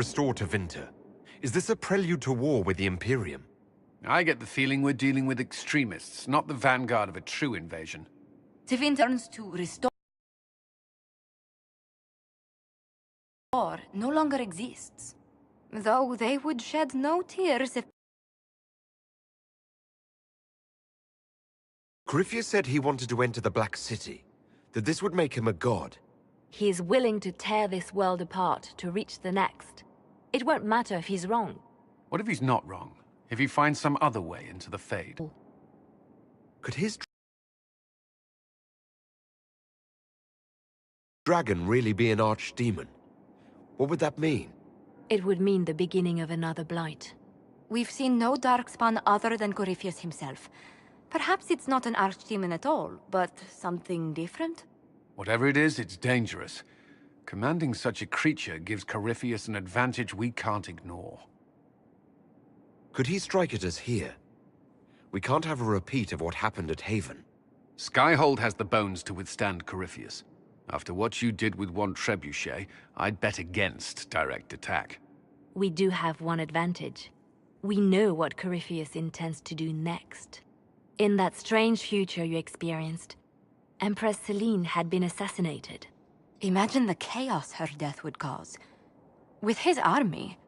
Restore to Winter. Is this a prelude to war with the Imperium? I get the feeling we're dealing with extremists, not the vanguard of a true invasion. Tivin turns to restore no longer exists. Though they would shed no tears if... Corypheus said he wanted to enter the Black City, that this would make him a god. He is willing to tear this world apart to reach the next. It won't matter if he's wrong. What if he's not wrong? If he finds some other way into the Fade? Could his dragon really be an archdemon? What would that mean? It would mean the beginning of another blight. We've seen no darkspawn other than Corypheus himself. Perhaps it's not an archdemon at all, but something different? Whatever it is, it's dangerous. Commanding such a creature gives Corypheus an advantage we can't ignore. Could he strike at us here? We can't have a repeat of what happened at Haven. Skyhold has the bones to withstand Corypheus. After what you did with one trebuchet, I'd bet against direct attack. We do have one advantage. We know what Corypheus intends to do next. In that strange future you experienced, Empress Selene had been assassinated. Imagine the chaos her death would cause. With his army.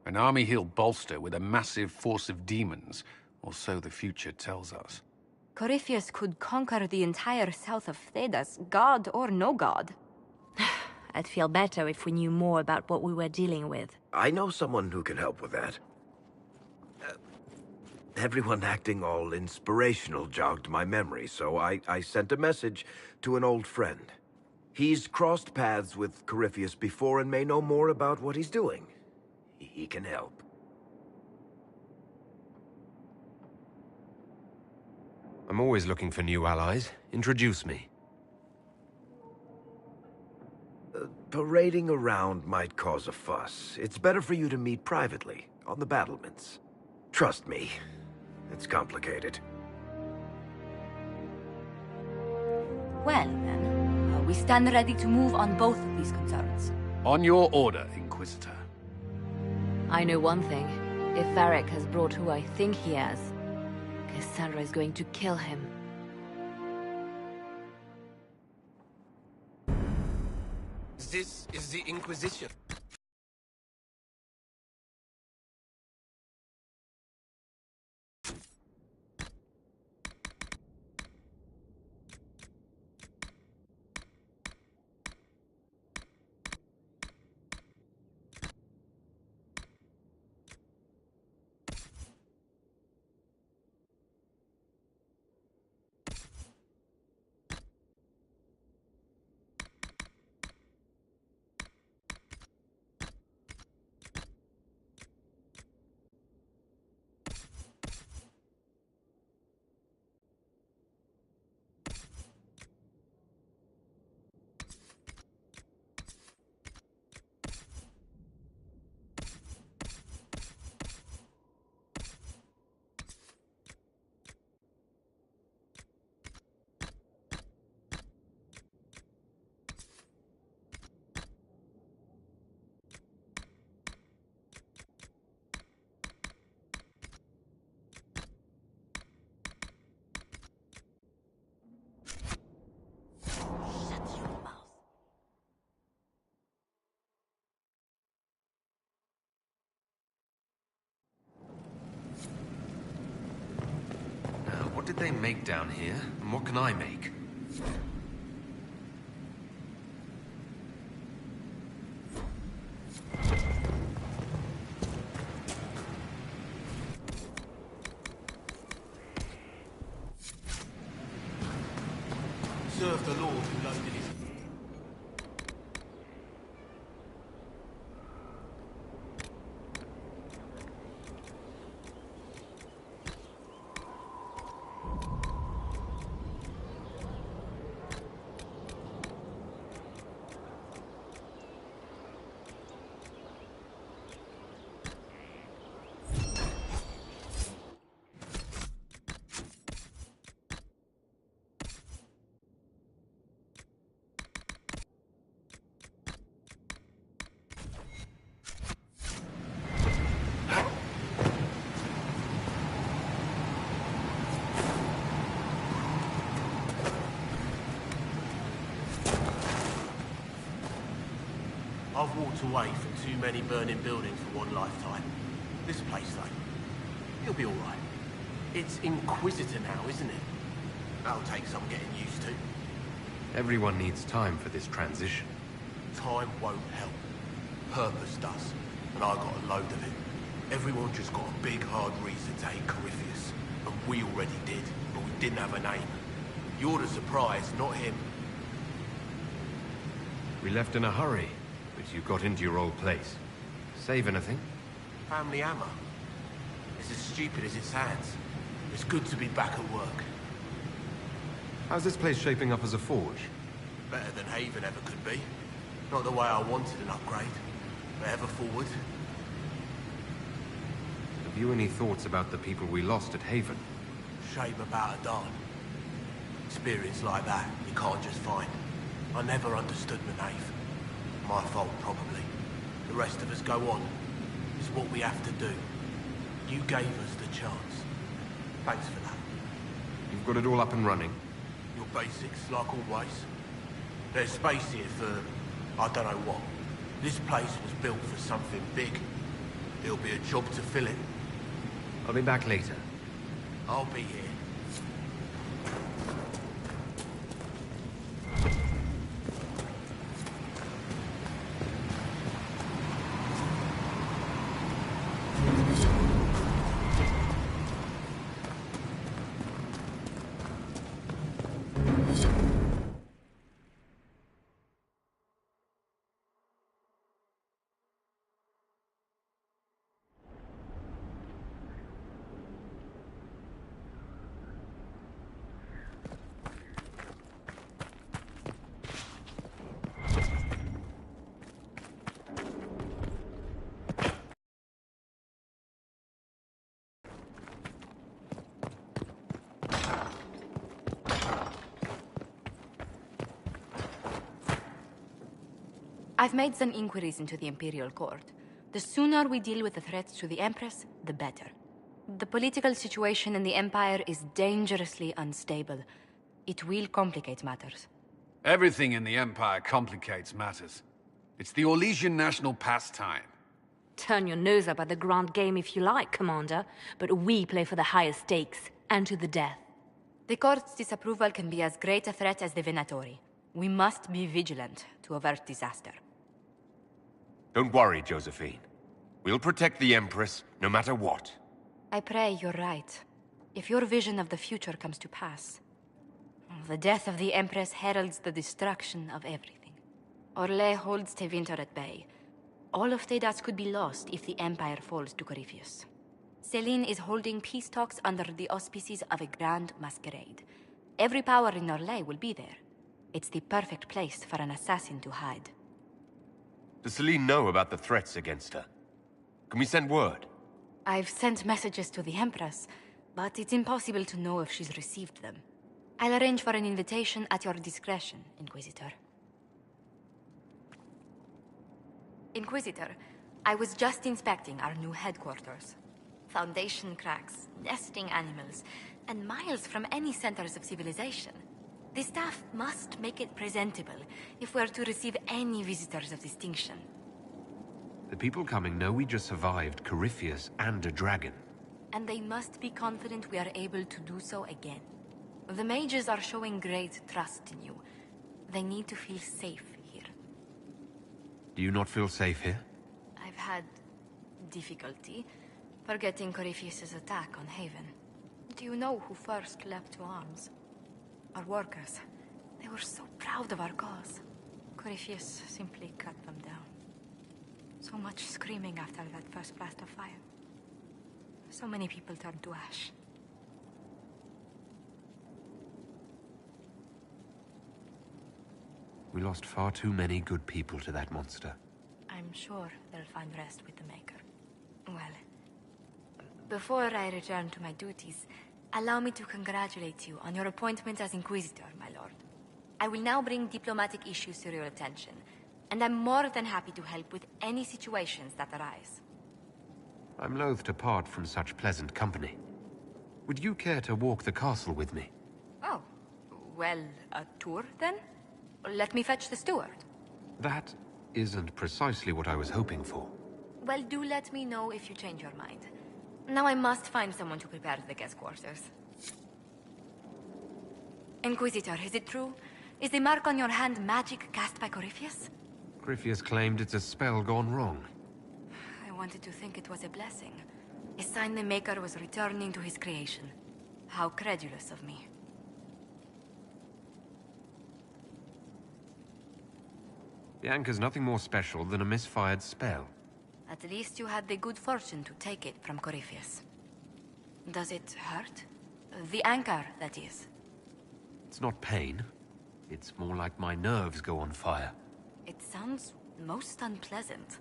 An army he'll bolster with a massive force of demons, or so the future tells us. Corypheus could conquer the entire south of Thedas, god or no god. I'd feel better if we knew more about what we were dealing with. I know someone who can help with that. Everyone acting all inspirational jogged my memory, so I sent a message to an old friend. He's crossed paths with Corypheus before and may know more about what he's doing. He can help. I'm always looking for new allies. Introduce me. Parading around might cause a fuss. It's better for you to meet privately, on the battlements. Trust me, it's complicated. Well, then, we stand ready to move on both of these concerns. On your order, Inquisitor. I know one thing. If Varric has brought who I think he has, Cassandra is going to kill him. This is the Inquisition. What did they make down here, and what can I make? Serve the Lord who loaded his... I've walked away from too many burning buildings for one lifetime. This place, though, it'll be alright. It's Inquisitor now, isn't it? That'll take some getting used to. Everyone needs time for this transition. Time won't help. Purpose does. And I got a load of it. Everyone just got a big, hard reason to hate Corypheus. And we already did, but we didn't have a name. You're the surprise, not him. We left in a hurry, but you got into your old place. Save anything? Family hammer. It's as stupid as it sounds. It's good to be back at work. How's this place shaping up as a forge? Better than Haven ever could be. Not the way I wanted an upgrade, but ever forward. Have you any thoughts about the people we lost at Haven? Shame about a darn. Experience like that, you can't just find. I never understood Manave. My fault, probably. The rest of us go on. It's what we have to do. You gave us the chance. Thanks for that. You've got it all up and running? Your basics, like always. There's space here for, I don't know what. This place was built for something big. It'll be a job to fill it. I'll be back later. I'll be here. I've made some inquiries into the Imperial Court. The sooner we deal with the threats to the Empress, the better. The political situation in the Empire is dangerously unstable. It will complicate matters. Everything in the Empire complicates matters. It's the Orlesian national pastime. Turn your nose up at the grand game if you like, Commander, but we play for the highest stakes, and to the death. The Court's disapproval can be as great a threat as the Venatori. We must be vigilant to avert disaster. Don't worry, Josephine. We'll protect the Empress, no matter what. I pray you're right. If your vision of the future comes to pass, the death of the Empress heralds the destruction of everything. Orlais holds Tevinter at bay. All of Thedas could be lost if the Empire falls to Corypheus. Celine is holding peace talks under the auspices of a grand masquerade. Every power in Orlais will be there. It's the perfect place for an assassin to hide. Does Celine know about the threats against her? Can we send word? I've sent messages to the Empress, but it's impossible to know if she's received them. I'll arrange for an invitation at your discretion, Inquisitor. Inquisitor, I was just inspecting our new headquarters. Foundation cracks, nesting animals, and miles from any centers of civilization. The staff must make it presentable if we're to receive any visitors of distinction. The people coming know we just survived Corypheus and a dragon. And they must be confident we are able to do so again. The mages are showing great trust in you. They need to feel safe here. Do you not feel safe here? I've had difficulty forgetting Corypheus's attack on Haven. Do you know who first leapt to arms? Our workers. They were so proud of our cause. Corypheus simply cut them down. So much screaming after that first blast of fire. So many people turned to ash. We lost far too many good people to that monster. I'm sure they'll find rest with the Maker. Well, before I return to my duties, allow me to congratulate you on your appointment as Inquisitor, my lord. I will now bring diplomatic issues to your attention, and I'm more than happy to help with any situations that arise. I'm loath to part from such pleasant company. Would you care to walk the castle with me? Oh, well, a tour then? Let me fetch the steward. That isn't precisely what I was hoping for. Well, do let me know if you change your mind. Now I must find someone to prepare the guest quarters. Inquisitor, is it true? Is the mark on your hand magic cast by Corypheus? Corypheus claimed it's a spell gone wrong. I wanted to think it was a blessing. A sign the Maker was returning to his creation. How credulous of me. The anchor's nothing more special than a misfired spell. At least you had the good fortune to take it from Corypheus. Does it hurt? The anchor, that is. It's not pain. It's more like my nerves go on fire. It sounds most unpleasant.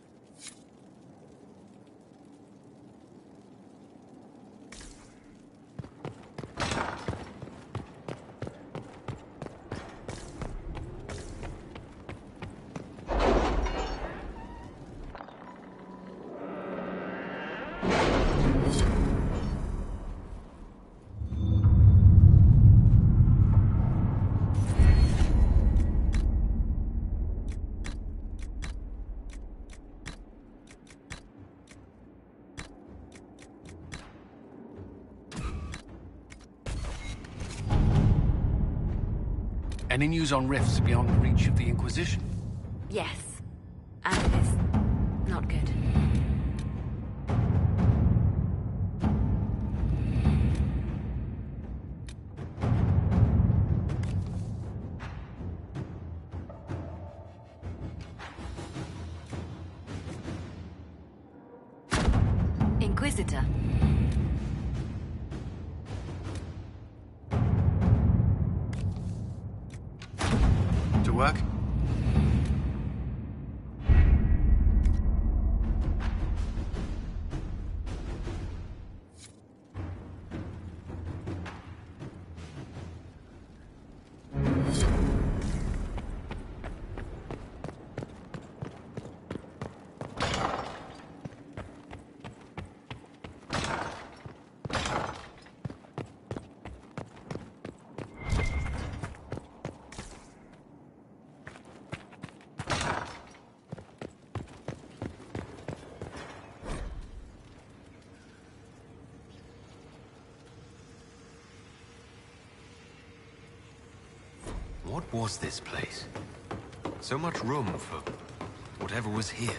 Any news on rifts beyond the reach of the Inquisition? Yes. And it is not good. Inquisitor. To work? What was this place? So much room for whatever was here.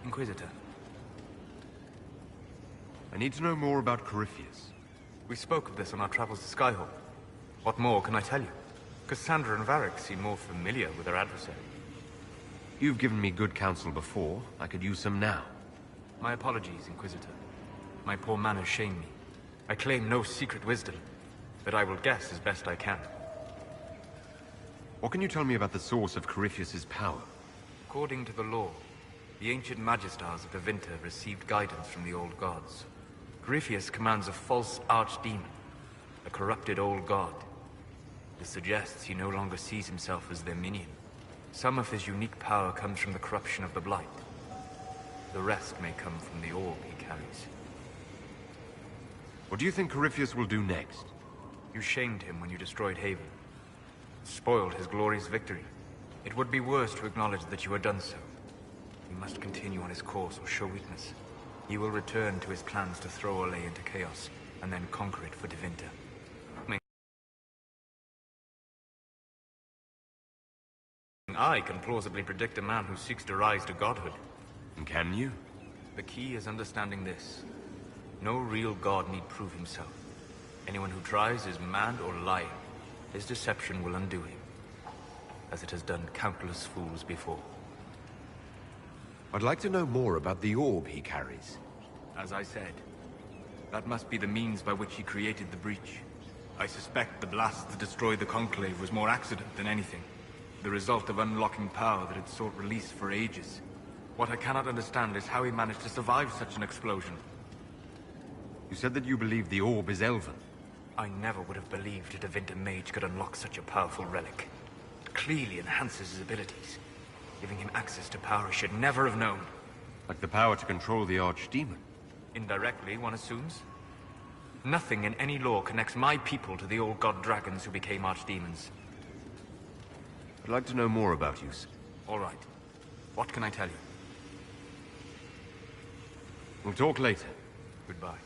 Inquisitor. I need to know more about Corypheus. We spoke of this on our travels to Skyhold. What more can I tell you? Cassandra and Varric seem more familiar with their adversary. You've given me good counsel before. I could use some now. My apologies, Inquisitor. My poor manners shame me. I claim no secret wisdom, but I will guess as best I can. What can you tell me about the source of Corypheus's power? According to the law, the ancient Magistars of the Vinter received guidance from the old gods. Corypheus commands a false archdemon, a corrupted old god. This suggests he no longer sees himself as their minion. Some of his unique power comes from the corruption of the Blight. The rest may come from the orb he carries. What do you think Corypheus will do next? You shamed him when you destroyed Haven. Spoiled his glorious victory. It would be worse to acknowledge that you had done so. He must continue on his course or show weakness. He will return to his plans to throw Olay into chaos, and then conquer it for Devinter. I can plausibly predict a man who seeks to rise to godhood. And can you? The key is understanding this. No real god need prove himself. Anyone who tries is mad or lying. His deception will undo him, as it has done countless fools before. I'd like to know more about the orb he carries. As I said, that must be the means by which he created the breach. I suspect the blast that destroyed the Conclave was more accident than anything. The result of unlocking power that had sought release for ages. What I cannot understand is how he managed to survive such an explosion. You said that you believe the orb is elven. I never would have believed a Devinter mage could unlock such a powerful relic. clearly enhances his abilities, giving him access to power he should never have known. Like the power to control the Archdemon. Indirectly, one assumes. Nothing in any law connects my people to the old god dragons who became archdemons. I'd like to know more about you, sir. All right. What can I tell you? We'll talk later. Goodbye.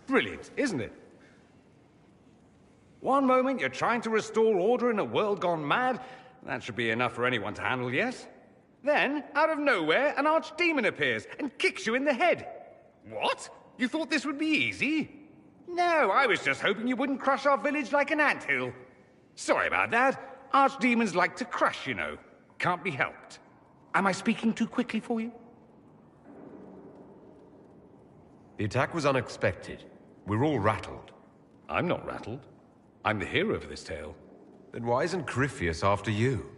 Brilliant, isn't it? One moment you're trying to restore order in a world gone mad. That should be enough for anyone to handle, yes? Then, out of nowhere, an archdemon appears and kicks you in the head. What? You thought this would be easy? No, I was just hoping you wouldn't crush our village like an anthill. Sorry about that. Archdemons like to crush, you know. Can't be helped. Am I speaking too quickly for you? The attack was unexpected. We're all rattled. I'm not rattled. I'm the hero of this tale. Then why isn't Corypheus after you?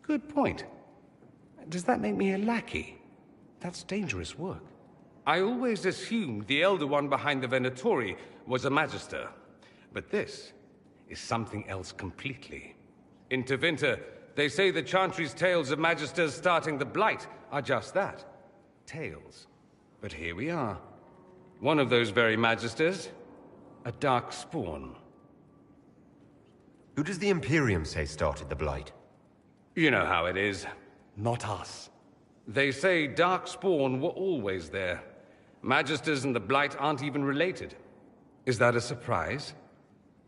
Good point. Does that make me a lackey? That's dangerous work. I always assumed the Elder One behind the Venatori was a Magister. But this is something else completely. In Tevinter, they say the Chantry's tales of Magisters starting the Blight are just that. Tales. But here we are. One of those very Magisters. A dark spawn. Who does the Imperium say started the Blight? You know how it is. Not us. They say Darkspawn were always there. Magisters and the Blight aren't even related. Is that a surprise?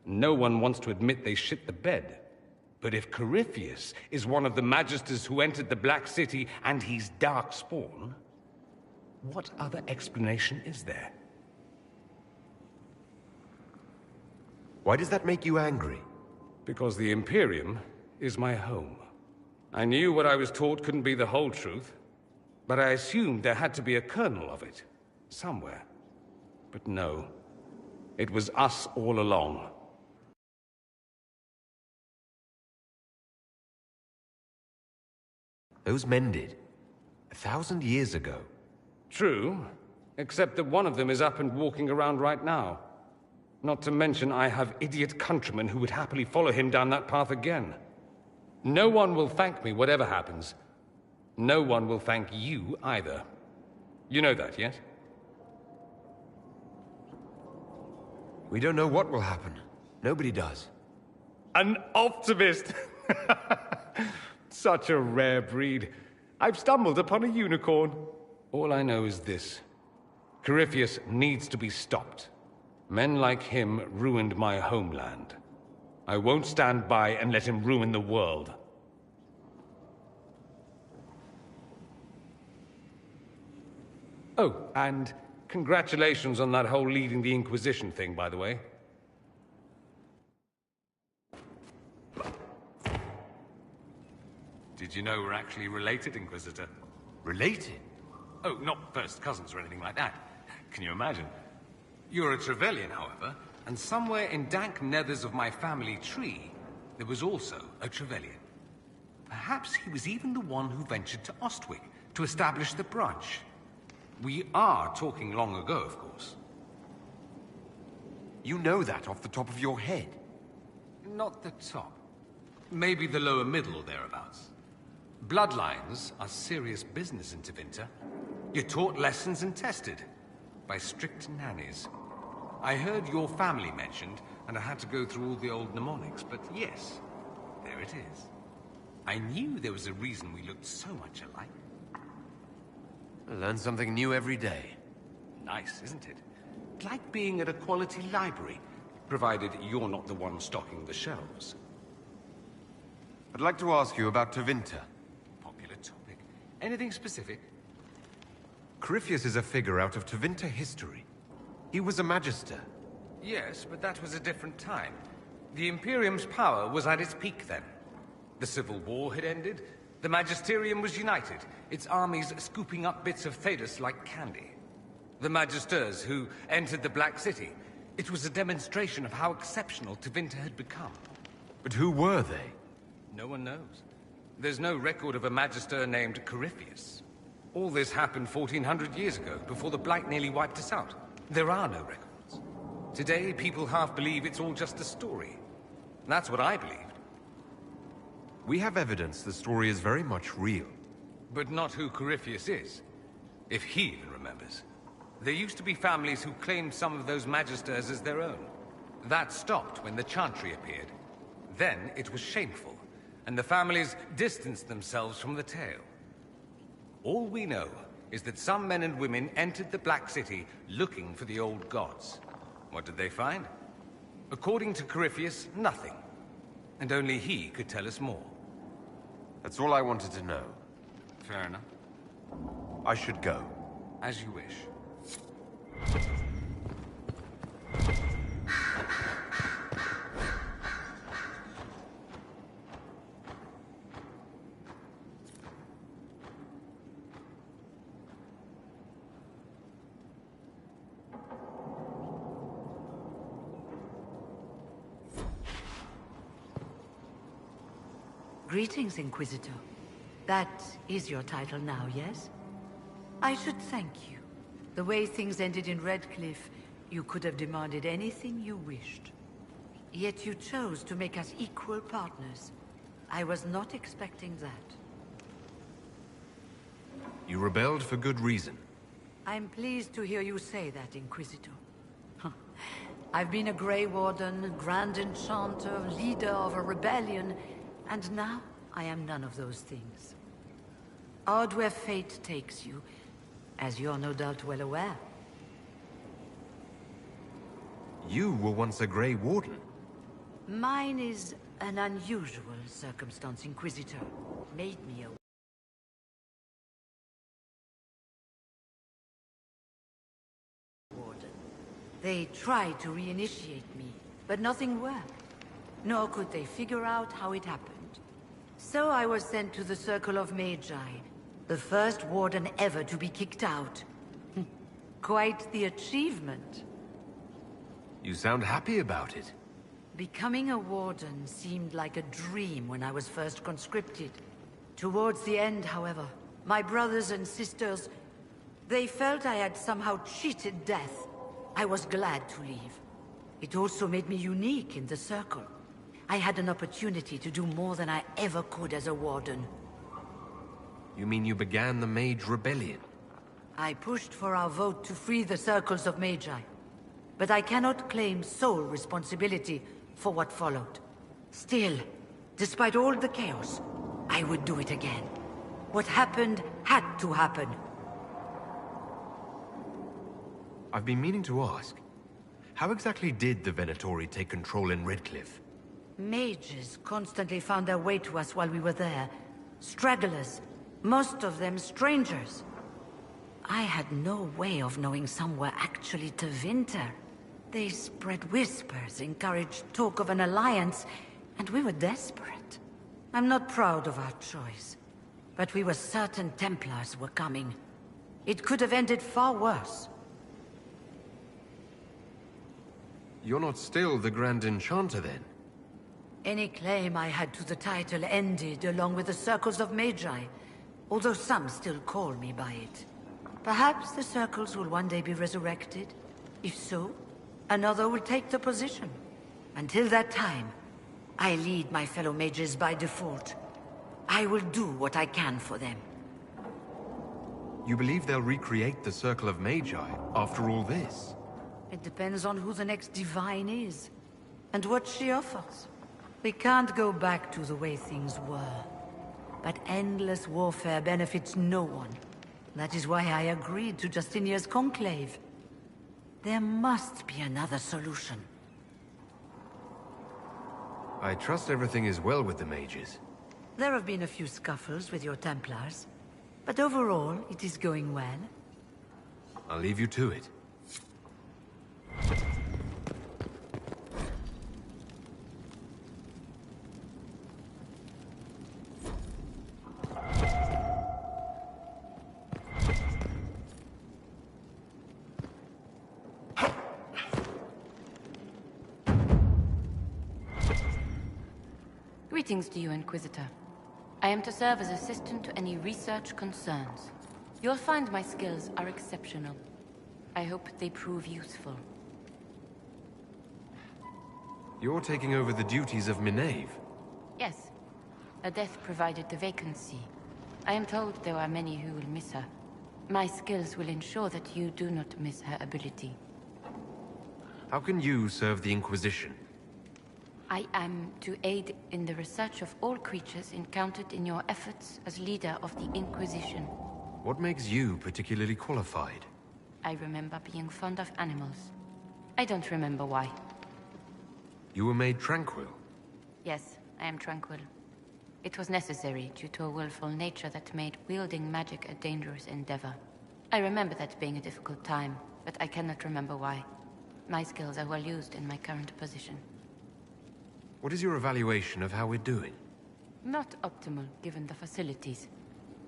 No one wants to admit they shit the bed. But if Corypheus is one of the Magisters who entered the Black City and he's Darkspawn, what other explanation is there? Why does that make you angry? Because the Imperium is my home. I knew what I was taught couldn't be the whole truth, but I assumed there had to be a kernel of it, somewhere. But no, it was us all along. Those men did. 1,000 years ago. True, except that one of them is up and walking around right now. Not to mention I have idiot countrymen who would happily follow him down that path again. No one will thank me, whatever happens. No one will thank you either. You know that, yes? We don't know what will happen. Nobody does. An optimist! Such a rare breed. I've stumbled upon a unicorn. All I know is this. Corypheus needs to be stopped. Men like him ruined my homeland. I won't stand by and let him ruin the world. Oh, and congratulations on that whole leading the Inquisition thing, by the way. Did you know we're actually related, Inquisitor? Related? Oh, not first cousins or anything like that. Can you imagine? You're a Trevelyan, however, and somewhere in dank nethers of my family tree, there was also a Trevelyan. Perhaps he was even the one who ventured to Ostwick to establish the branch. We are talking long ago, of course. You know that off the top of your head. Not the top. Maybe the lower middle or thereabouts. Bloodlines are serious business in Tevinter. You're taught lessons and tested by strict nannies. I heard your family mentioned, and I had to go through all the old mnemonics, but yes, there it is. I knew there was a reason we looked so much alike. I learn something new every day. Nice, isn't it? Like being at a quality library, provided you're not the one stocking the shelves. I'd like to ask you about Tevinter. Popular topic. Anything specific? Corypheus is a figure out of Tevinter history. He was a Magister. Yes, but that was a different time. The Imperium's power was at its peak then. The Civil War had ended. The Magisterium was united, its armies scooping up bits of Thedas like candy. The Magisters who entered the Black City. It was a demonstration of how exceptional Tevinter had become. But who were they? No one knows. There's no record of a Magister named Corypheus. All this happened 1400 years ago, before the Blight nearly wiped us out. There are no records. Today, people half believe it's all just a story. That's what I believed. We have evidence the story is very much real. But not who Corypheus is. If he even remembers. There used to be families who claimed some of those Magisters as their own. That stopped when the Chantry appeared. Then it was shameful, and the families distanced themselves from the tale. All we know is that some men and women entered the Black City looking for the old gods. What did they find? According to Corypheus, nothing. And only he could tell us more. That's all I wanted to know. Fair enough. I should go. As you wish. Greetings, Inquisitor. That is your title now, yes? I should thank you. The way things ended in Redcliffe, you could have demanded anything you wished. Yet you chose to make us equal partners. I was not expecting that. You rebelled for good reason. I'm pleased to hear you say that, Inquisitor. I've been a Grey Warden, Grand Enchanter, leader of a rebellion, and now I am none of those things. Odd where fate takes you, as you're no doubt well aware. You were once a Grey Warden. Mine is an unusual circumstance, Inquisitor. Made me a warden. They tried to reinitiate me, but nothing worked. Nor could they figure out how it happened. So I was sent to the Circle of Magi, the first warden ever to be kicked out. Quite the achievement. You sound happy about it. Becoming a warden seemed like a dream when I was first conscripted. Towards the end, however, my brothers and sisters, they felt I had somehow cheated death. I was glad to leave. It also made me unique in the Circle. I had an opportunity to do more than I ever could as a warden. You mean you began the Mage Rebellion? I pushed for our vote to free the Circles of Magi. But I cannot claim sole responsibility for what followed. Still, despite all the chaos, I would do it again. What happened had to happen. I've been meaning to ask. How exactly did the Venatori take control in Redcliffe? Mages constantly found their way to us while we were there. Stragglers, most of them strangers. I had no way of knowing some were actually Tevinter. They spread whispers, encouraged talk of an alliance, and we were desperate. I'm not proud of our choice, but we were certain Templars were coming. It could have ended far worse. You're not still the Grand Enchanter, then? Any claim I had to the title ended along with the Circles of Magi, although some still call me by it. Perhaps the Circles will one day be resurrected. If so, another will take the position. Until that time, I lead my fellow mages by default. I will do what I can for them. You believe they'll recreate the Circle of Magi after all this? It depends on who the next divine is, and what she offers. We can't go back to the way things were. But endless warfare benefits no one. That is why I agreed to Justinia's conclave. There must be another solution. I trust everything is well with the mages. There have been a few scuffles with your Templars, but overall, it is going well. I'll leave you to it. Greetings to you, Inquisitor. I am to serve as assistant to any research concerns. You'll find my skills are exceptional. I hope they prove useful. You're taking over the duties of Minave. Yes. Her death provided the vacancy. I am told there are many who will miss her. My skills will ensure that you do not miss her ability. How can you serve the Inquisition? I am to aid in the research of all creatures encountered in your efforts as leader of the Inquisition. What makes you particularly qualified? I remember being fond of animals. I don't remember why. You were made tranquil. Yes, I am tranquil. It was necessary due to a willful nature that made wielding magic a dangerous endeavor. I remember that being a difficult time, but I cannot remember why. My skills are well used in my current position. What is your evaluation of how we're doing? Not optimal, given the facilities.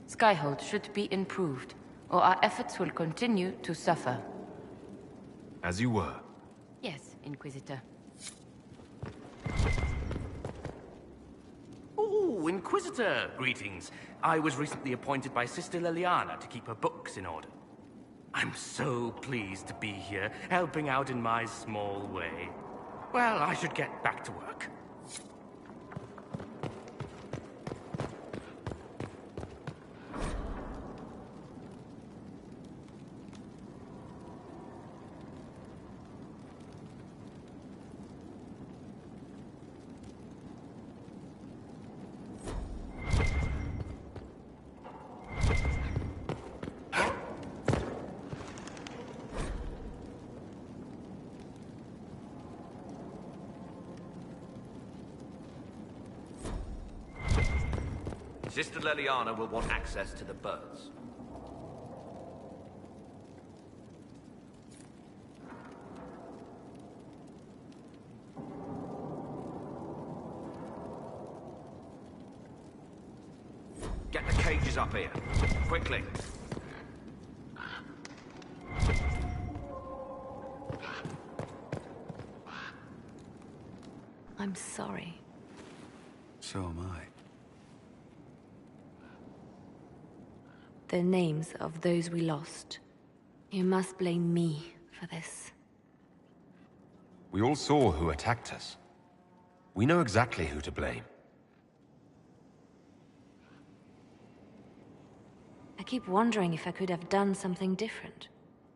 Skyhold should be improved, or our efforts will continue to suffer. As you were. Yes, Inquisitor. Ooh, Inquisitor! Greetings. I was recently appointed by Sister Liliana to keep her books in order. I'm so pleased to be here, helping out in my small way. Well, I should get back to work. Sister Liliana will want access to the birds. Get the cages up here. Quickly. I'm sorry. So am I. The names of those we lost. You must blame me for this. We all saw who attacked us. We know exactly who to blame. I keep wondering if I could have done something different.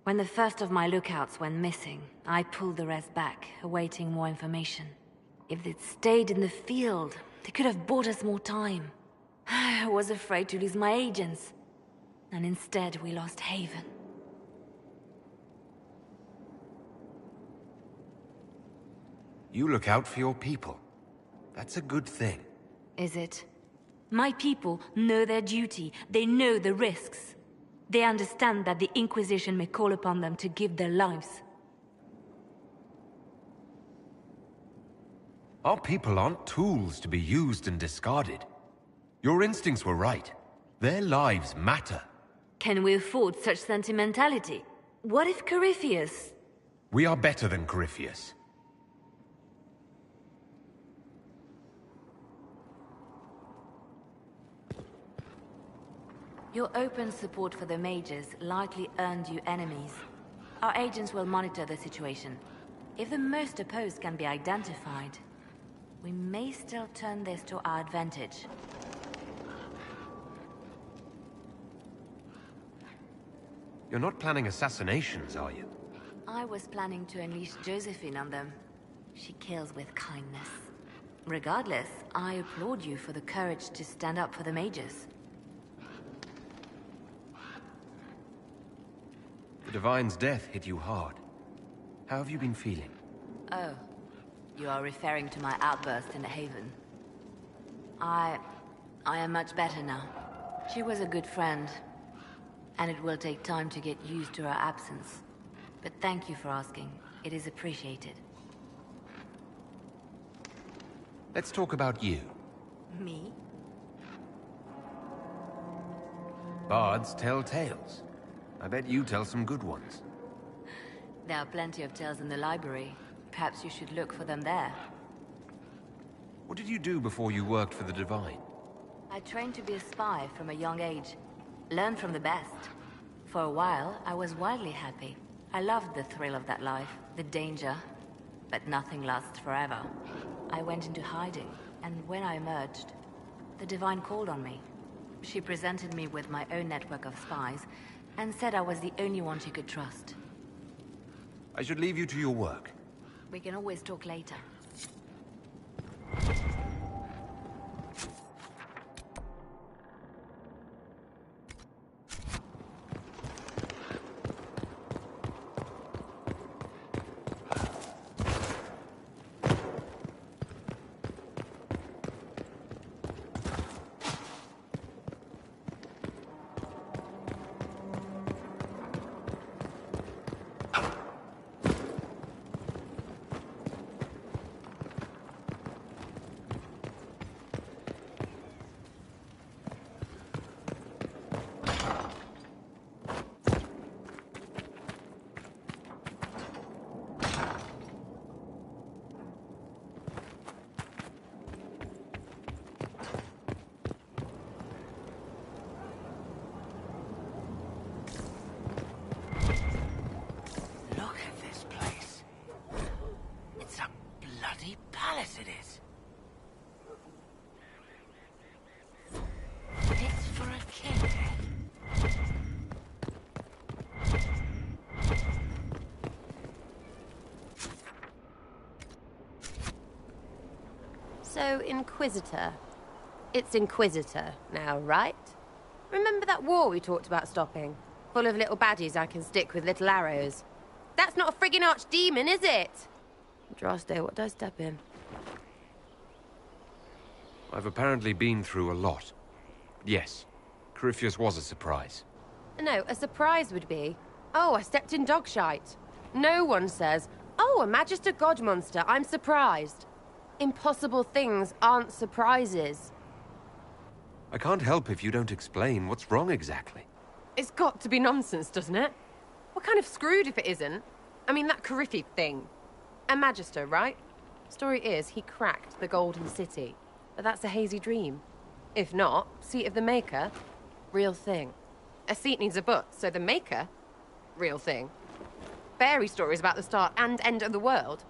When the first of my lookouts went missing, I pulled the rest back, awaiting more information. If they'd stayed in the field, they could have bought us more time. I was afraid to lose my agents. And instead, we lost Haven. You look out for your people. That's a good thing. Is it? My people know their duty. They know the risks. They understand that the Inquisition may call upon them to give their lives. Our people aren't tools to be used and discarded. Your instincts were right. Their lives matter. Can we afford such sentimentality? What if Corypheus... We are better than Corypheus. Your open support for the mages likely earned you enemies. Our agents will monitor the situation. If the most opposed can be identified, we may still turn this to our advantage. You're not planning assassinations, are you? I was planning to unleash Josephine on them. She kills with kindness. Regardless, I applaud you for the courage to stand up for the mages. The Divine's death hit you hard. How have you been feeling? Oh, you are referring to my outburst in the Haven. I am much better now. She was a good friend, and it will take time to get used to her absence. But thank you for asking. It is appreciated. Let's talk about you. Me? Bards tell tales. I bet you tell some good ones. There are plenty of tales in the library. Perhaps you should look for them there. What did you do before you worked for the Divine? I trained to be a spy from a young age. Learned from the best. For a while, I was wildly happy. I loved the thrill of that life, the danger. But nothing lasts forever. I went into hiding, and when I emerged, the Divine called on me. She presented me with my own network of spies, and said I was the only one she could trust. I should leave you to your work. We can always talk later. It is. It's for a kid. So, Inquisitor. It's Inquisitor now, right? Remember that war we talked about stopping? Full of little baddies I can stick with little arrows. That's not a friggin' archdemon, is it? Droste, what do I step in? I've apparently been through a lot. Yes, Corypheus was a surprise. No, a surprise would be, oh, I stepped in dog shite. No one says, oh, a Magister God monster, I'm surprised. Impossible things aren't surprises. I can't help if you don't explain what's wrong exactly. It's got to be nonsense, doesn't it? We're kind of screwed if it isn't. I mean, that Corypheus thing. A Magister, right? Story is, he cracked the Golden City. But that's a hazy dream. If not, Seat of the Maker, real thing. A seat needs a butt, so the Maker, real thing. Fairy stories about the start and end of the world,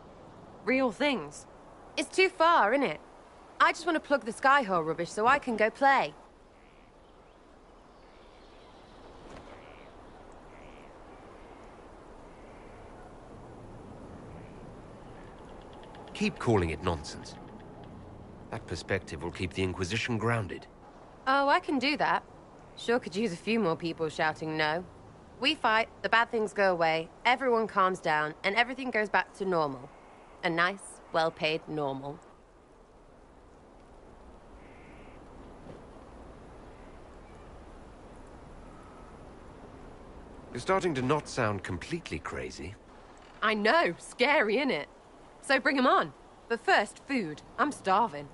real things. It's too far, innit? I just want to plug the Skyhold rubbish so I can go play. Keep calling it nonsense. That perspective will keep the Inquisition grounded. Oh, I can do that. Sure could use a few more people shouting no. We fight, the bad things go away, everyone calms down, and everything goes back to normal. A nice, well-paid normal. You're starting to not sound completely crazy. I know, scary, innit? So bring 'em on. But first, food. I'm starving.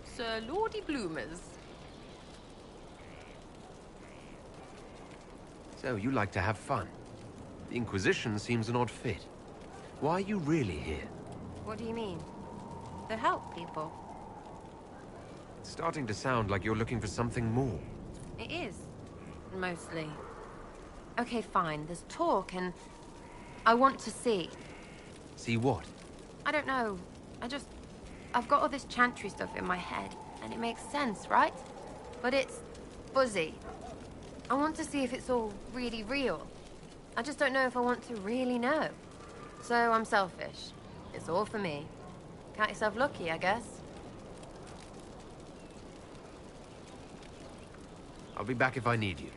Sir Lordy Bloomers. So, you like to have fun. The Inquisition seems an odd fit. Why are you really here? What do you mean? To help people. It's starting to sound like you're looking for something more. It is. Mostly. Okay, fine. There's talk and... I want to see. See what? I don't know. I've got all this chantry stuff in my head, and it makes sense, right? But it's fuzzy. I want to see if it's all really real. I just don't know if I want to really know. So I'm selfish. It's all for me. Count yourself lucky, I guess. I'll be back if I need you.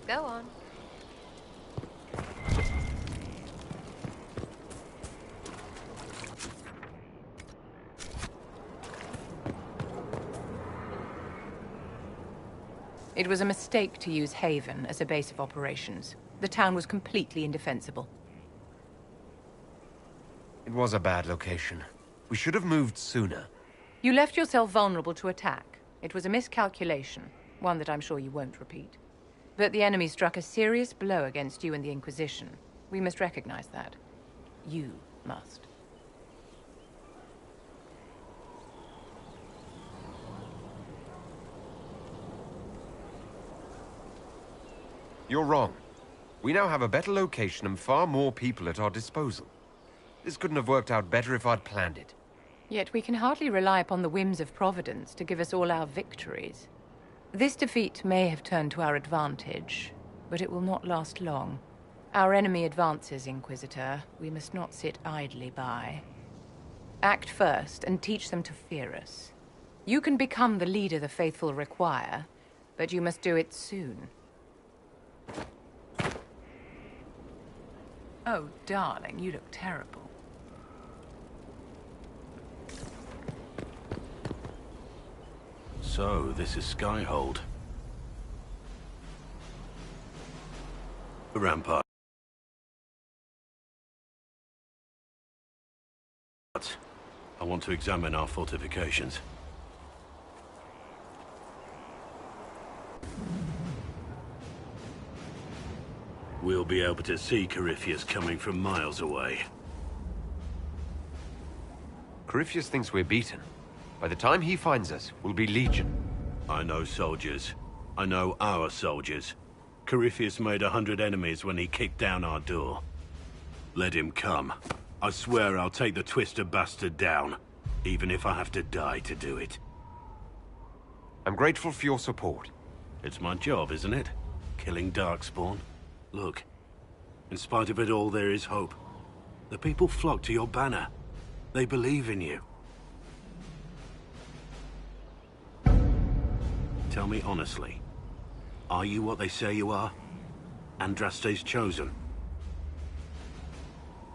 Go on. It was a mistake to use Haven as a base of operations. The town was completely indefensible. It was a bad location. We should have moved sooner. You left yourself vulnerable to attack. It was a miscalculation, one that I'm sure you won't repeat. But the enemy struck a serious blow against you and the Inquisition. We must recognize that. You must. You're wrong. We now have a better location and far more people at our disposal. This couldn't have worked out better if I'd planned it. Yet we can hardly rely upon the whims of Providence to give us all our victories. This defeat may have turned to our advantage, but it will not last long. Our enemy advances, Inquisitor. We must not sit idly by. Act first and teach them to fear us. You can become the leader the faithful require, but you must do it soon. Oh, darling, you look terrible. So, this is Skyhold. The rampart. I want to examine our fortifications. We'll be able to see Corypheus coming from miles away. Corypheus thinks we're beaten. By the time he finds us, we'll be legion. I know soldiers. I know our soldiers. Corypheus made 100 enemies when he kicked down our door. Let him come. I swear I'll take the twister bastard down, even if I have to die to do it. I'm grateful for your support. It's my job, isn't it? Killing Darkspawn. Look, in spite of it all, there is hope. The people flock to your banner. They believe in you. Tell me honestly, are you what they say you are? Andraste's chosen?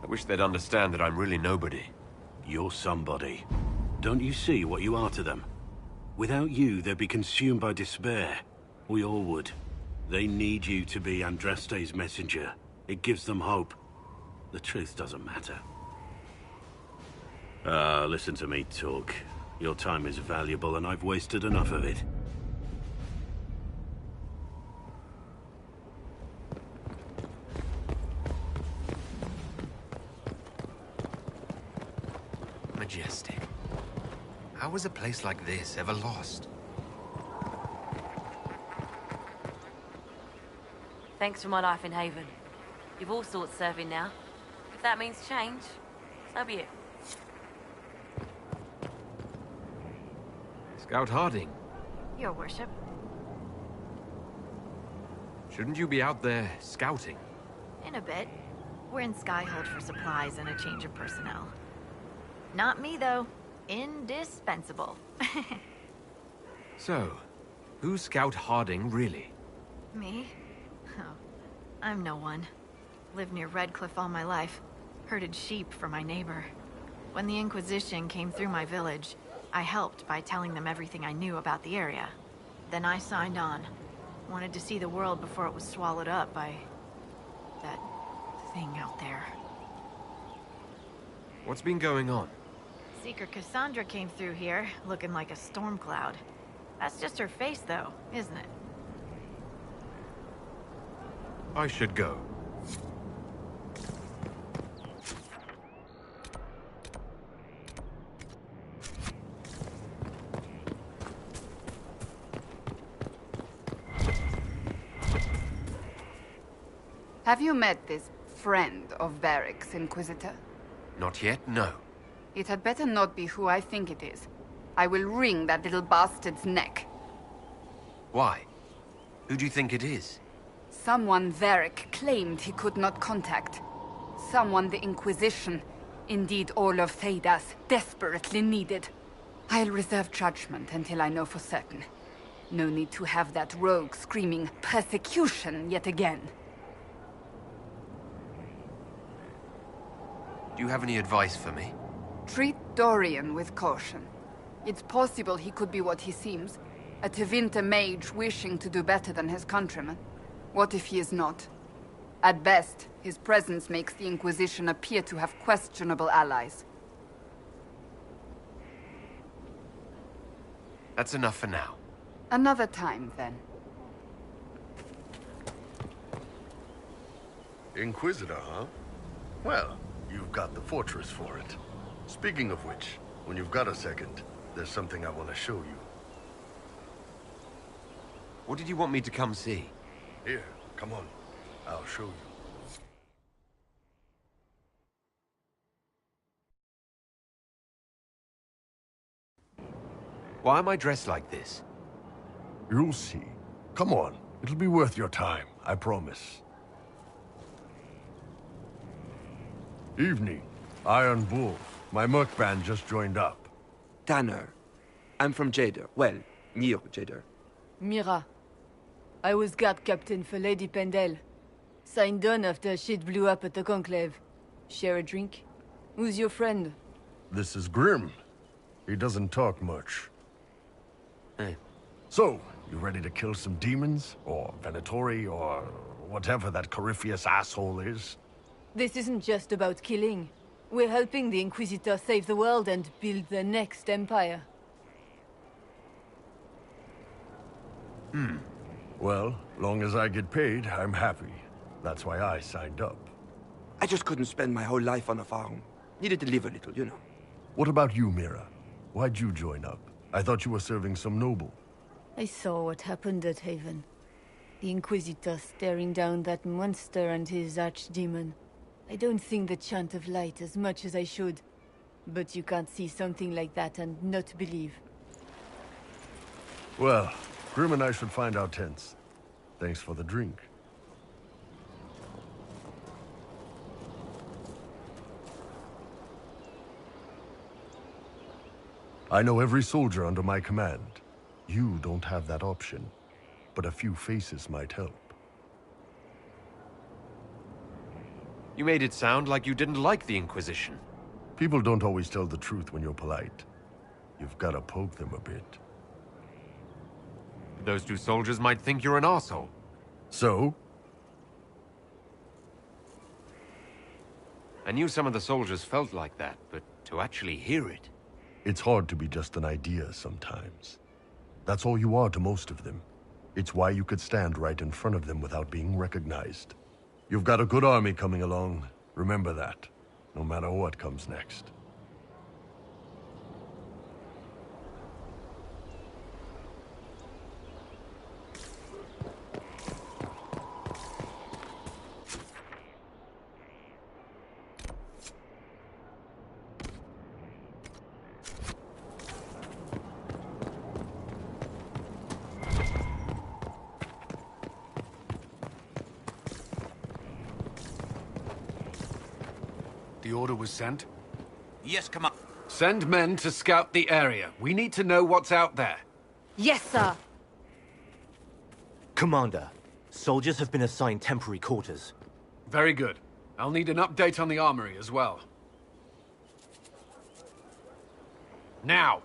I wish they'd understand that I'm really nobody. You're somebody. Don't you see what you are to them? Without you, they'd be consumed by despair. We all would. They need you to be Andraste's messenger. It gives them hope. The truth doesn't matter. Listen to me talk. Your time is valuable and I've wasted enough of it. Majestic. How was a place like this ever lost? Thanks for my life in Haven. You've all sorts serving now. If that means change, so be it. Scout Harding. Your worship. Shouldn't you be out there scouting? In a bit. We're in Skyhold for supplies and a change of personnel. Not me, though. Indispensable. So, who's Scout Harding, really? Me? Oh, I'm no one. Lived near Redcliffe all my life. Herded sheep for my neighbor. When the Inquisition came through my village, I helped by telling them everything I knew about the area. Then I signed on. Wanted to see the world before it was swallowed up by... that thing out there. What's been going on? Seeker Cassandra came through here, looking like a storm cloud. That's just her face, though, isn't it? I should go. Have you met this friend of Varric's, Inquisitor? Not yet, no. It had better not be who I think it is. I will wring that little bastard's neck. Why? Who do you think it is? Someone Varric claimed he could not contact. Someone the Inquisition, indeed all of Thedas, desperately needed. I'll reserve judgment until I know for certain. No need to have that rogue screaming persecution yet again. Do you have any advice for me? Treat Dorian with caution. It's possible he could be what he seems. A Tevinter mage wishing to do better than his countrymen. What if he is not? At best, his presence makes the Inquisition appear to have questionable allies. That's enough for now. Another time, then. Inquisitor, huh? Well, you've got the fortress for it. Speaking of which, when you've got a second, there's something I want to show you. What did you want me to come see? Here, come on. I'll show you. Why am I dressed like this? You'll see. Come on. It'll be worth your time, I promise. Evening. Iron Bull. My merc band just joined up. Tanner. I'm from Jader. Well, near Jader. Mira. I was guard captain for Lady Pendel. Signed on after shit blew up at the Conclave. Share a drink? Who's your friend? This is Grim. He doesn't talk much. Hey. So, you ready to kill some demons? Or Venatori, or whatever that Corypheus asshole is? This isn't just about killing. We're helping the Inquisitor save the world and build the next empire. Well, long as I get paid, I'm happy. That's why I signed up. I just couldn't spend my whole life on a farm. Needed to live a little, you know. What about you, Mira? Why'd you join up? I thought you were serving some noble. I saw what happened at Haven. The Inquisitor staring down that monster and his archdemon. I don't think the Chant of Light as much as I should. But you can't see something like that and not believe. Well, Grim and I should find our tents. Thanks for the drink. I know every soldier under my command. You don't have that option, but a few faces might help. You made it sound like you didn't like the Inquisition. People don't always tell the truth when you're polite. You've got to poke them a bit. Those two soldiers might think you're an arsehole. So? I knew some of the soldiers felt like that, but to actually hear it... It's hard to be just an idea sometimes. That's all you are to most of them. It's why you could stand right in front of them without being recognized. You've got a good army coming along. Remember that, no matter what comes next. The order was sent? Yes, come on. Send men to scout the area. We need to know what's out there. Yes, sir! Commander, soldiers have been assigned temporary quarters. Very good. I'll need an update on the armory as well. Now!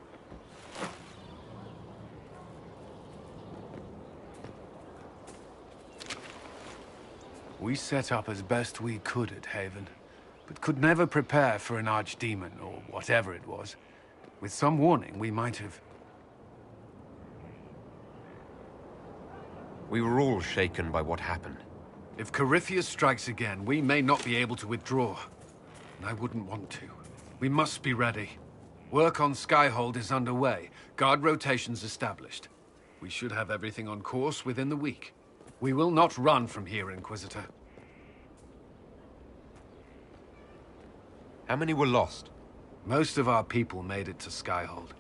We set up as best we could at Haven, but could never prepare for an archdemon, or whatever it was. With some warning, we might have... We were all shaken by what happened. If Corypheus strikes again, we may not be able to withdraw. And I wouldn't want to. We must be ready. Work on Skyhold is underway. Guard rotations established. We should have everything on course within the week. We will not run from here, Inquisitor. How many were lost? Most of our people made it to Skyhold.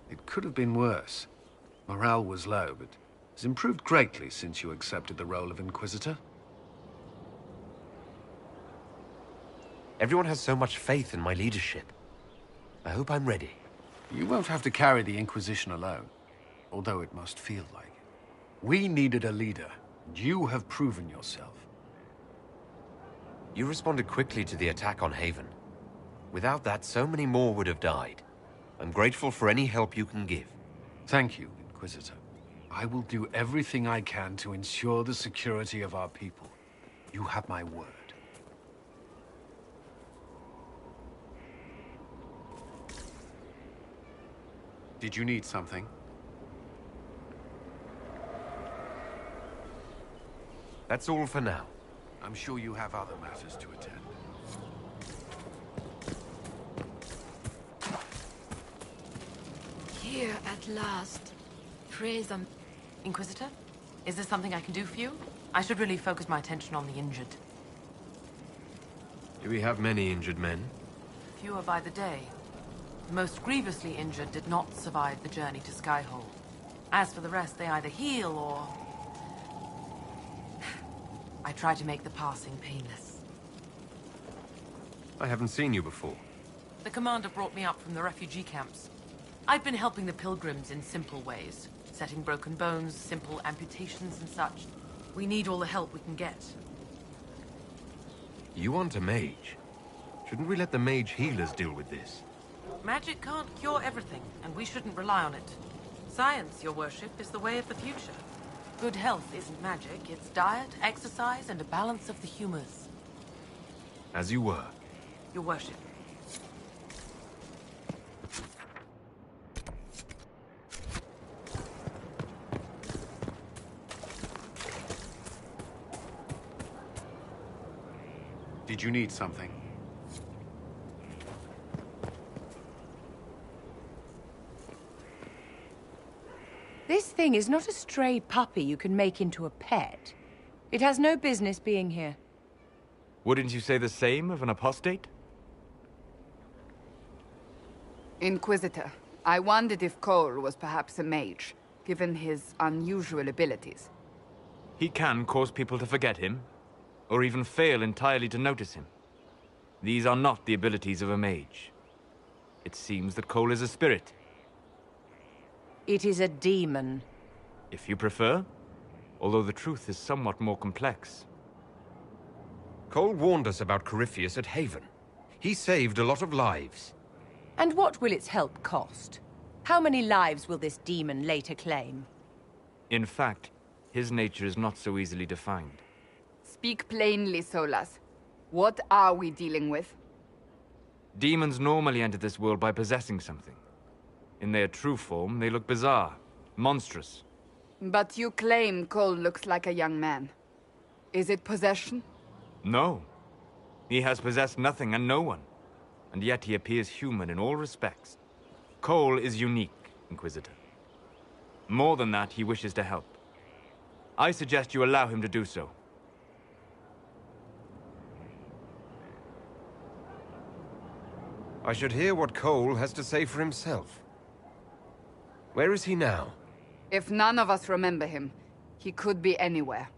It could have been worse. Morale was low, but has improved greatly since you accepted the role of Inquisitor. Everyone has so much faith in my leadership. I hope I'm ready. You won't have to carry the Inquisition alone, although it must feel like it. We needed a leader, and you have proven yourself. You responded quickly to the attack on Haven. Without that, so many more would have died. I'm grateful for any help you can give. Thank you, Inquisitor. I will do everything I can to ensure the security of our people. You have my word. Did you need something? That's all for now. I'm sure you have other matters to attend. Here at last. Praise the... Inquisitor? Is there something I can do for you? I should really focus my attention on the injured. Do we have many injured men? Fewer by the day. The most grievously injured did not survive the journey to Skyhold. As for the rest, they either heal or... I try to make the passing painless. I haven't seen you before. The commander brought me up from the refugee camps. I've been helping the pilgrims in simple ways. Setting broken bones, simple amputations and such. We need all the help we can get. You want a mage? Shouldn't we let the mage healers deal with this? Magic can't cure everything, and we shouldn't rely on it. Science, your worship, is the way of the future. Good health isn't magic, it's diet, exercise, and a balance of the humors. As you were. Your worship. Did you need something? This thing is not a stray puppy you can make into a pet. It has no business being here. Wouldn't you say the same of an apostate? Inquisitor, I wondered if Cole was perhaps a mage, given his unusual abilities. He can cause people to forget him, or even fail entirely to notice him. These are not the abilities of a mage. It seems that Cole is a spirit. It is a demon. If you prefer, although the truth is somewhat more complex. Cole warned us about Corypheus at Haven. He saved a lot of lives. And what will its help cost? How many lives will this demon later claim? In fact, his nature is not so easily defined. Speak plainly, Solas. What are we dealing with? Demons normally enter this world by possessing something. In their true form, they look bizarre, monstrous. But you claim Cole looks like a young man. Is it possession? No. He has possessed nothing and no one. And yet he appears human in all respects. Cole is unique, Inquisitor. More than that, he wishes to help. I suggest you allow him to do so. I should hear what Cole has to say for himself. Where is he now? If none of us remember him, he could be anywhere.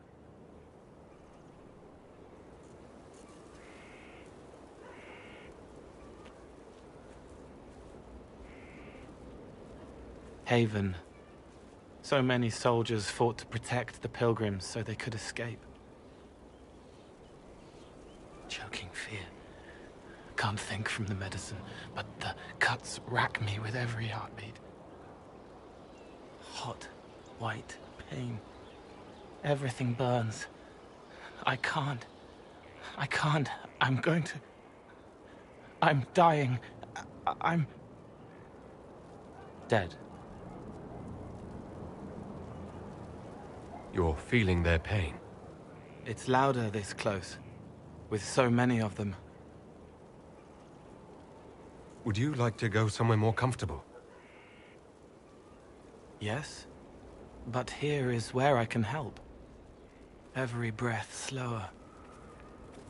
Haven. So many soldiers fought to protect the pilgrims so they could escape. Choking fear. Can't think from the medicine, but the cuts rack me with every heartbeat. Hot, white pain. Everything burns. I can't. I'm going to... I'm dying. I'm... dead. You're feeling their pain. It's louder this close, with so many of them. Would you like to go somewhere more comfortable? Yes, but here is where I can help. Every breath slower,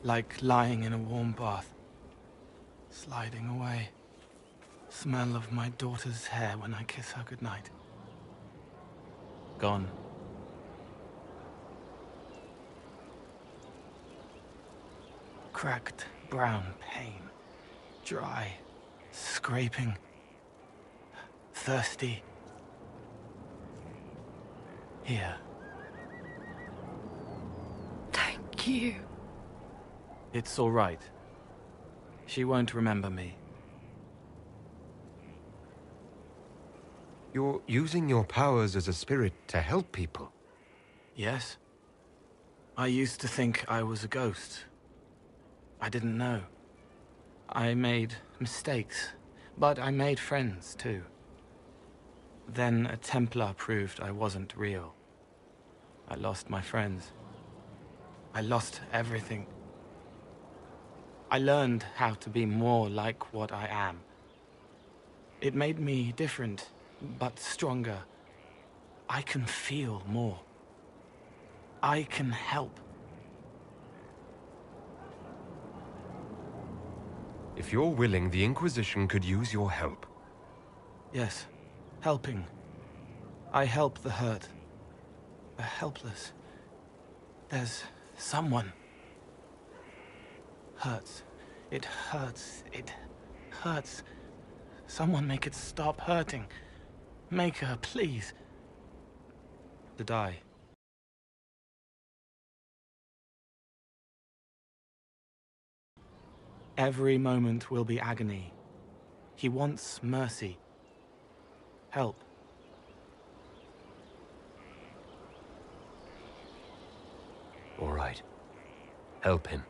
like lying in a warm bath, sliding away. Smell of my daughter's hair when I kiss her goodnight. Gone. Cracked brown pain, dry, scraping, thirsty. Here. Thank you. It's all right. She won't remember me. You're using your powers as a spirit to help people. Yes. I used to think I was a ghost. I didn't know. I made mistakes, but I made friends too. Then a Templar proved I wasn't real. I lost my friends. I lost everything. I learned how to be more like what I am. It made me different, but stronger. I can feel more. I can help. If you're willing, the Inquisition could use your help. Yes, helping. I help the hurt. The helpless. There's someone. Hurts. It hurts. It hurts. Someone make it stop hurting. Make her, please. To die. Every moment will be agony. He wants mercy. Help. All right. Help him.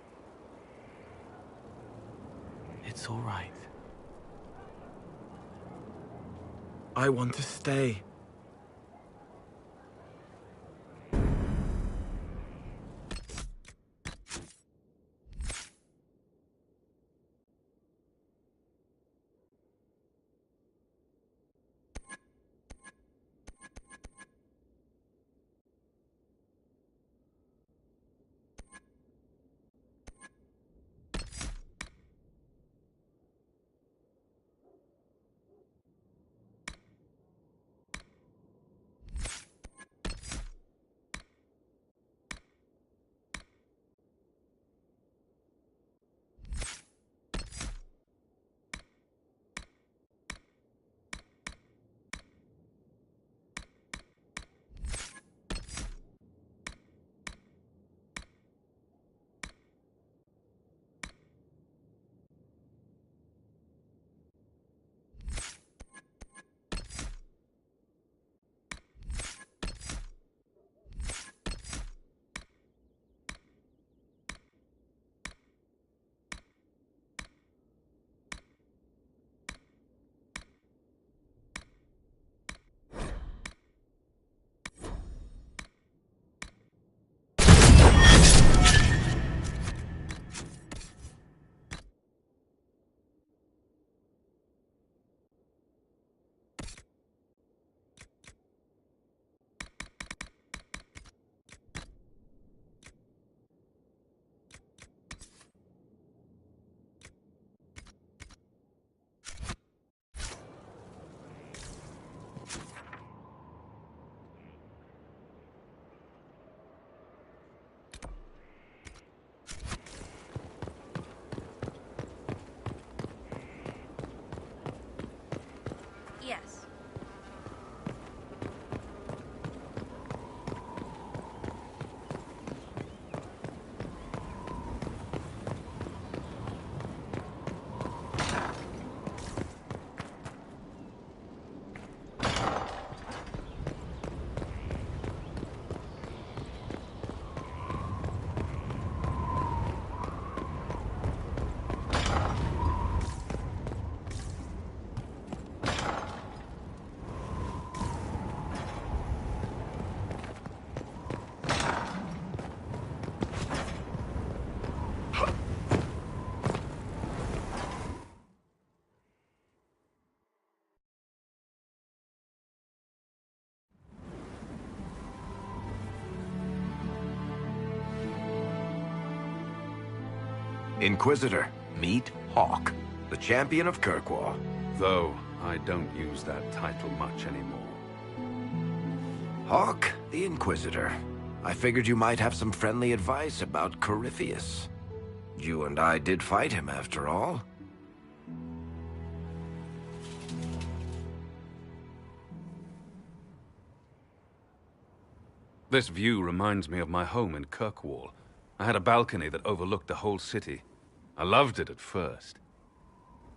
It's all right. I want to stay. Yes. Inquisitor, meet Hawk, the champion of Kirkwall. Though I don't use that title much anymore. Hawk, the Inquisitor. I figured you might have some friendly advice about Corypheus. You and I did fight him, after all. This view reminds me of my home in Kirkwall. I had a balcony that overlooked the whole city. I loved it at first.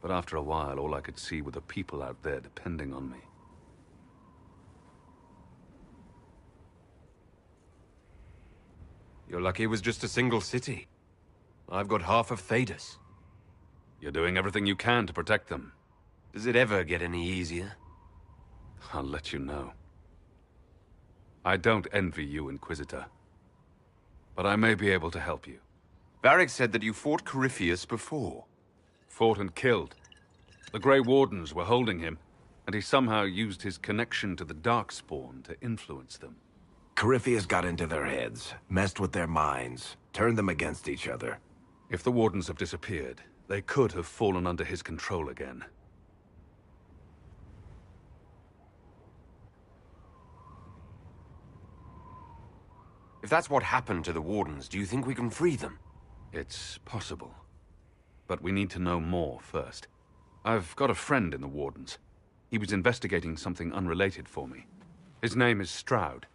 But after a while, all I could see were the people out there depending on me. You're lucky it was just a single city. I've got half of Thedas. You're doing everything you can to protect them. Does it ever get any easier? I'll let you know. I don't envy you, Inquisitor. But I may be able to help you. Varric said that you fought Corypheus before. Fought and killed. The Grey Wardens were holding him, and he somehow used his connection to the Darkspawn to influence them. Corypheus got into their heads, messed with their minds, turned them against each other. If the Wardens have disappeared, they could have fallen under his control again. If that's what happened to the Wardens, do you think we can free them? It's possible. But we need to know more first. I've got a friend in the Wardens. He was investigating something unrelated for me. His name is Stroud.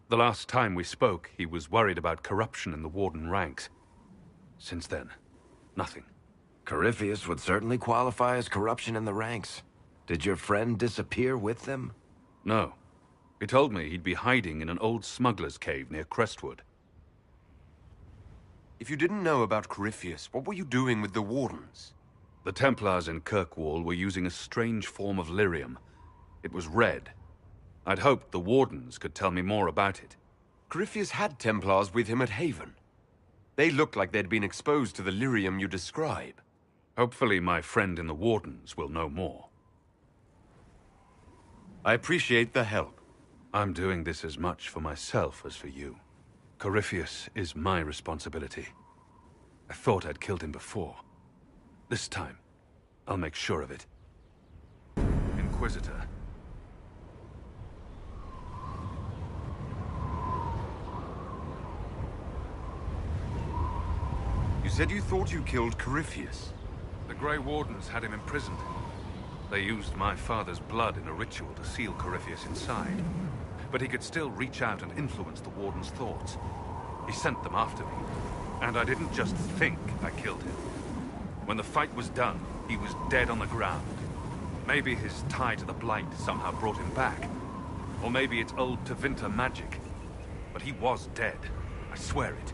The last time we spoke, he was worried about corruption in the Warden ranks. Since then, nothing. Corypheus would certainly qualify as corruption in the ranks. Did your friend disappear with them? No. He told me he'd be hiding in an old smuggler's cave near Crestwood. If you didn't know about Corypheus, what were you doing with the Wardens? The Templars in Kirkwall were using a strange form of lyrium. It was red. I'd hoped the Wardens could tell me more about it. Corypheus had Templars with him at Haven. They looked like they'd been exposed to the lyrium you describe. Hopefully my friend in the Wardens will know more. I appreciate the help. I'm doing this as much for myself as for you. Corypheus is my responsibility. I thought I'd killed him before. This time, I'll make sure of it. Inquisitor. You said you thought you killed Corypheus. The Grey Wardens had him imprisoned. They used my father's blood in a ritual to seal Corypheus inside. But he could still reach out and influence the Warden's thoughts. He sent them after me. And I didn't just think I killed him. When the fight was done, he was dead on the ground. Maybe his tie to the Blight somehow brought him back. Or maybe it's old Tevinter magic. But he was dead. I swear it.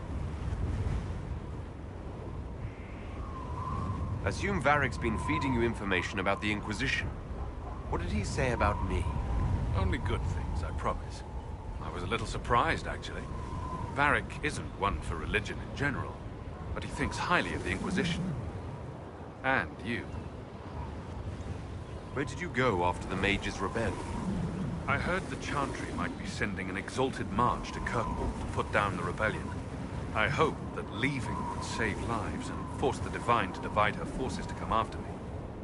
Assume Varric's been feeding you information about the Inquisition. What did he say about me? Only good things, I promise. I was a little surprised, actually. Varric isn't one for religion in general, but he thinks highly of the Inquisition. And you. Where did you go after the mages rebelled? I heard the Chantry might be sending an exalted march to Kirkwall to put down the rebellion. I hoped that leaving would save lives and force the Divine to divide her forces to come after me.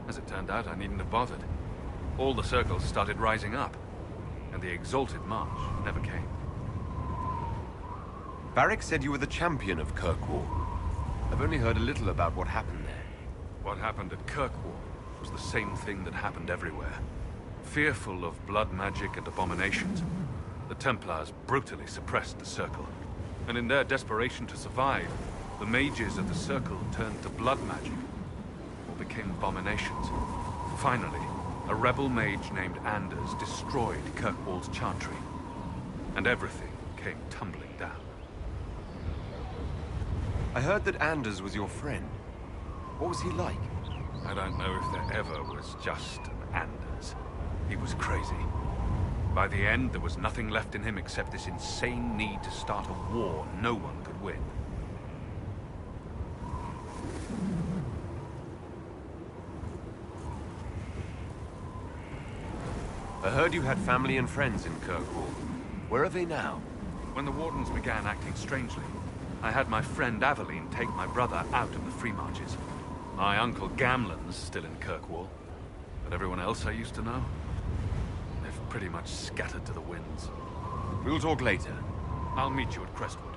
As it turned out, I needn't have bothered. All the circles started rising up, and the exalted march never came. Varric said you were the champion of Kirkwall. I've only heard a little about what happened there. What happened at Kirkwall was the same thing that happened everywhere. Fearful of blood magic and abominations, the Templars brutally suppressed the Circle. And in their desperation to survive, the mages of the Circle turned to blood magic, or became abominations. Finally, a rebel mage named Anders destroyed Kirkwall's Chantry, and everything came tumbling down. I heard that Anders was your friend. What was he like? I don't know if there ever was just an Anders. He was crazy. By the end, there was nothing left in him except this insane need to start a war no one could win. I heard you had family and friends in Kirkwall. Where are they now? When the Wardens began acting strangely, I had my friend Aveline take my brother out of the Free Marches. My uncle Gamlen's still in Kirkwall, but everyone else I used to know, they've pretty much scattered to the winds. We'll talk later. I'll meet you at Crestwood.